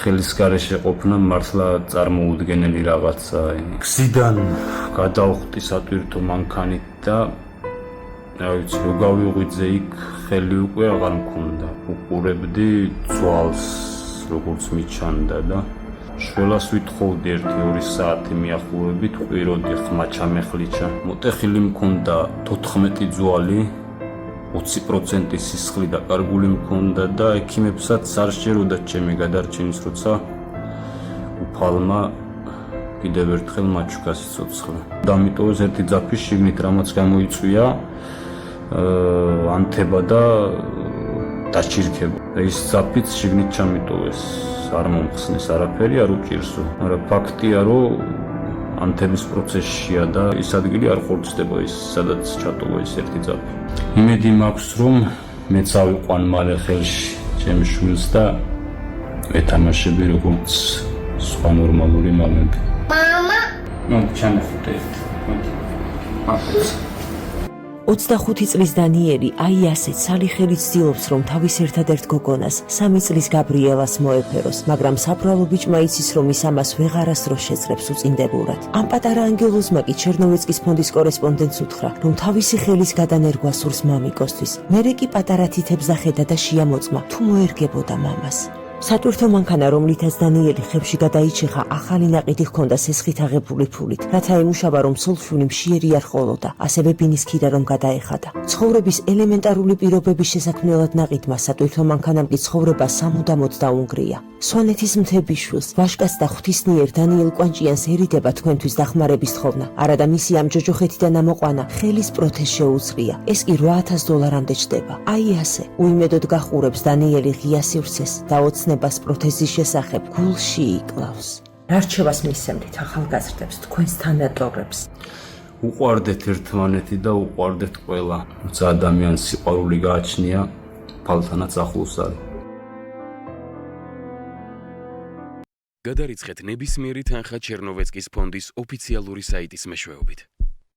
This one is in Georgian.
ხელის გარეშე ყოფნა მართლა წარმოუდგენელი რაღაცა. გზიდან გადავხვდი სატვირთო მანქანით და რა ვიცი, რო გავიღვიძე იქ ხელი უკვე აღარ მქონდა. უყურებდი ძვალს, როგორც მიჩანდა და შველას ვითხოვდი 1-2 საათი მიახლოებით, ყვიროდი ხმა ჩამეხლიჩა. მოტეხილი მქონდა 14 ძვალი, 20% სისხლი დაკარგული მქონდა და ექიმებსაც არ სჯეროდათ ჩემი გადარჩენის, როცა უფალმა კიდევ ერთხელ მაჩუქა სიცოცხლე. დამიტოვეს ერთი ძაფი შიგნით, რამაც გამოიწვია ანთება და დაჩირქება. ის ძაფიც შიგნით ჩამიტოვეს. არ მომხსნეს არაფერი, არ უჭირსო. მაგრამ ფაქტია, რომ ანთების პროცესშია და ის ადგილი არ ხორცდება, ის სადაც ჩატოვა ის ერთი ძაფი. იმედი მაქვს, რომ მეც ავიყვან მალე ხელში ჩემს შვილს და ეთამაშები როგორც სხვა ნორმალური მამები. მამა? ჩამეხუტე ერთი. 25 წლის დანიელი აი ასე ცალი ხელით ცდილობს, რომ თავის ერთადერთ გოგონას 3 წლის გაბრიელას მოეფეროს, მაგრამ საბრალო ბიჭმა იცის, რომ ის ამას ვეღარასდროს შეძლებს უწინდებურად. ამ პატარა ანგელოზმა კი ჩერნოვეცკის ფონდის კორესპონდენტს უთხრა, რომ თავისი ხელის გადანერგვა სურს მამიკოსთვის. მერე კი პატარა თითებს ახედა და შეამოწმა, თუ მოერგებოდა მამას. სატვირთო მანქანა, რომლითაც დანიელი ხებში გადაიჭიხა, ახალი ნაყიდი ჰქონდა სესხით აღებული ფულით, რათა ემუშავა, რომ სულშვილი მშიერი არ ყოლოდა, ასევე ბინის ქირა რომ გადაეხადა. ცხოვრების ელემენტარული პირობების შესაქმნელად ნაყიდმა სატვირთო მანქანამ კი ცხოვრება სამუდამოდ დაუნგრია. სვანეთის მთების შვილს, ვაჟკაცს და ღვთისმიერ დანიელ კვანჭიანს ერიდება თქვენთვის დახმარების თხოვნა. არადა მისი ამ ჯოჯოხეთიდან ამოყვანა ხელის პროთეზ შეუძლია. ეს კი $8,000-მდე ჩდება. აი ასე, უიმედოდ გახურებს დანიელი ღია სივრცეს და ოცნებას პროთეზის შესახებ გულში იკლავს. რა რჩევას მისცემთ ახალგაზრდებს, თქვენს თანატოლებს? უყვარდეთ ერთმანეთი და უყვარდეთ ყველა. როცა ადამიანს სიყვარული გააჩნია, ფალთანაც ახლოს არის. გადარიცხეთ ნებისმიერი თანხა ჩერნოვეცკის ფონდის ოფიციალური საიტის მეშვეობით.